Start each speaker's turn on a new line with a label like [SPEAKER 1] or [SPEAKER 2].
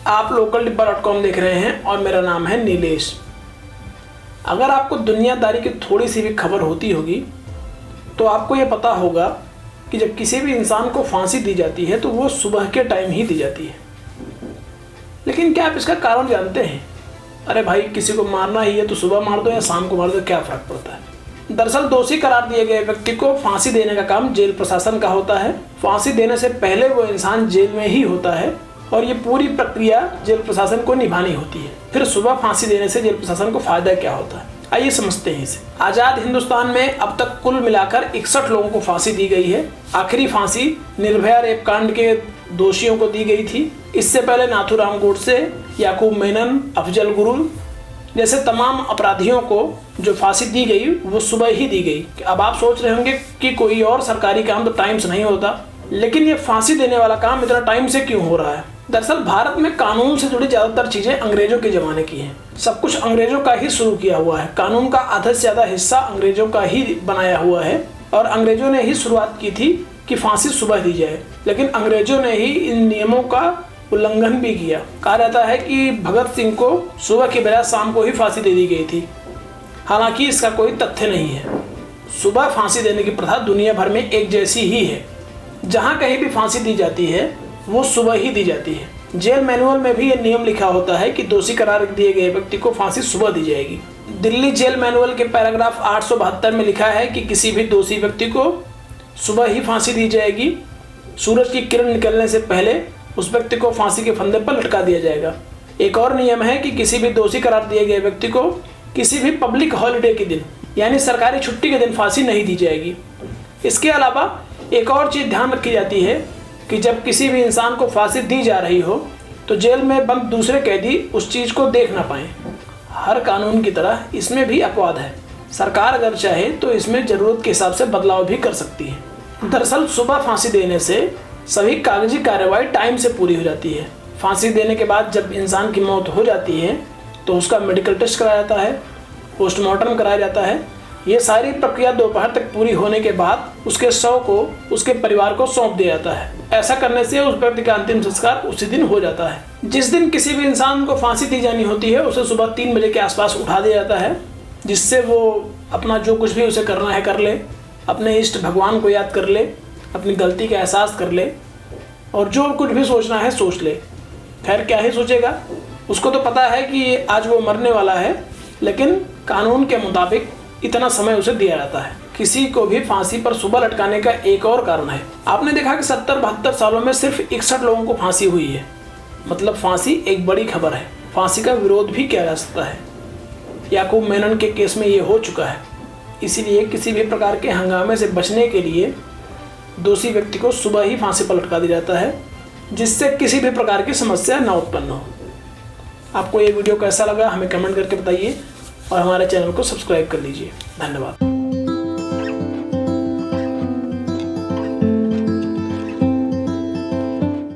[SPEAKER 1] आप लोकलडिब्बा.com देख रहे हैं और मेरा नाम है नीलेश। अगर आपको दुनियादारी की थोड़ी सी भी खबर होती होगी तो आपको ये पता होगा कि जब किसी भी इंसान को फांसी दी जाती है तो वो सुबह के टाइम ही दी जाती है। लेकिन क्या आप इसका कारण जानते हैं? अरे भाई, किसी को मारना ही है तो सुबह मार दो या शाम को मार दो, क्या फ़र्क पड़ता है। दरअसल दोषी करार दिए गए व्यक्ति को फांसी देने का काम जेल प्रशासन का होता है। फांसी देने से पहले वो इंसान जेल में ही होता है और ये पूरी प्रक्रिया जेल प्रशासन को निभानी होती है। फिर सुबह फांसी देने से जेल प्रशासन को फायदा क्या होता है, आइए समझते हैं इसे। आज़ाद हिंदुस्तान में अब तक कुल मिलाकर 61 लोगों को फांसी दी गई है। आखिरी फांसी निर्भया रेप कांड के दोषियों को दी गई थी। इससे पहले नाथूराम गोडसे, याकूब मेनन, अफजल गुरुल जैसे तमाम अपराधियों को जो फांसी दी गई वो सुबह ही दी गई। अब आप सोच रहे होंगे कि कोई और सरकारी काम तो टाइम से नहीं होता, लेकिन ये फांसी देने वाला काम इतना टाइम से क्यों हो रहा है? दरअसल भारत में कानून से जुड़ी ज़्यादातर चीज़ें अंग्रेजों के ज़माने की हैं। सब कुछ अंग्रेजों का ही शुरू किया हुआ है। कानून का आधा से ज़्यादा हिस्सा अंग्रेजों का ही बनाया हुआ है और अंग्रेजों ने ही शुरुआत की थी कि फांसी सुबह दी जाए। लेकिन अंग्रेजों ने ही इन नियमों का उल्लंघन भी किया। कहा जाता है कि भगत सिंह को सुबह की बजाय शाम को ही फांसी दे दी गई थी। हालांकि इसका कोई तथ्य नहीं है। सुबह फांसी देने की प्रथा दुनिया भर में एक जैसी ही है। जहाँ कहीं भी फांसी दी जाती है वो सुबह ही दी जाती है। जेल मैनुअल में भी ये नियम लिखा होता है कि दोषी करार दिए गए व्यक्ति को फांसी सुबह दी जाएगी। दिल्ली जेल मैनुअल के पैराग्राफ 872 में लिखा है कि किसी भी दोषी व्यक्ति को सुबह ही फांसी दी जाएगी। सूरज की किरण निकलने से पहले उस व्यक्ति को फांसी के फंदे पर लटका दिया जाएगा। एक और नियम है कि किसी भी दोषी करार दिए गए व्यक्ति को किसी भी पब्लिक हॉलिडे के दिन यानी सरकारी छुट्टी के दिन फांसी नहीं दी जाएगी। इसके अलावा एक और चीज़ ध्यान रखी जाती है कि जब किसी भी इंसान को फांसी दी जा रही हो तो जेल में बंद दूसरे कैदी उस चीज़ को देख ना पाएँ। हर कानून की तरह इसमें भी अपवाद है। सरकार अगर चाहे तो इसमें ज़रूरत के हिसाब से बदलाव भी कर सकती है। दरअसल सुबह फांसी देने से सभी कागजी कार्रवाई टाइम से पूरी हो जाती है। फांसी देने के बाद जब इंसान की मौत हो जाती है तो उसका मेडिकल टेस्ट कराया जाता है, पोस्टमार्टम कराया जाता है। ये सारी प्रक्रिया दोपहर तक पूरी होने के बाद उसके शव को उसके परिवार को सौंप दिया जाता है। ऐसा करने से उस व्यक्ति का अंतिम संस्कार उसी दिन हो जाता है। जिस दिन किसी भी इंसान को फांसी दी जानी होती है उसे सुबह 3 बजे के आसपास उठा दिया जाता है, जिससे वो अपना जो कुछ भी उसे करना है कर ले, अपने इष्ट भगवान को याद कर ले, अपनी गलती का एहसास कर ले और जो कुछ भी सोचना है सोच ले। खैर क्या ही सोचेगा, उसको तो पता है कि आज वो मरने वाला है, लेकिन कानून के मुताबिक इतना समय उसे दिया जाता है। किसी को भी फांसी पर सुबह लटकाने का एक और कारण है। आपने देखा कि 70-72 सालों में सिर्फ 61 लोगों को फांसी हुई है। मतलब फांसी एक बड़ी खबर है। फांसी का विरोध भी किया जा सकता है। याकूब मेनन के केस में ये हो चुका है। इसीलिए किसी भी प्रकार के हंगामे से बचने के लिए दोषी व्यक्ति को सुबह ही फांसी पर लटका दिया जाता है, जिससे किसी भी प्रकार की समस्या न उत्पन्न हो। आपको ये वीडियो कैसा लगा हमें कमेंट करके बताइए और हमारे चैनल को सब्सक्राइब कर लीजिए। धन्यवाद।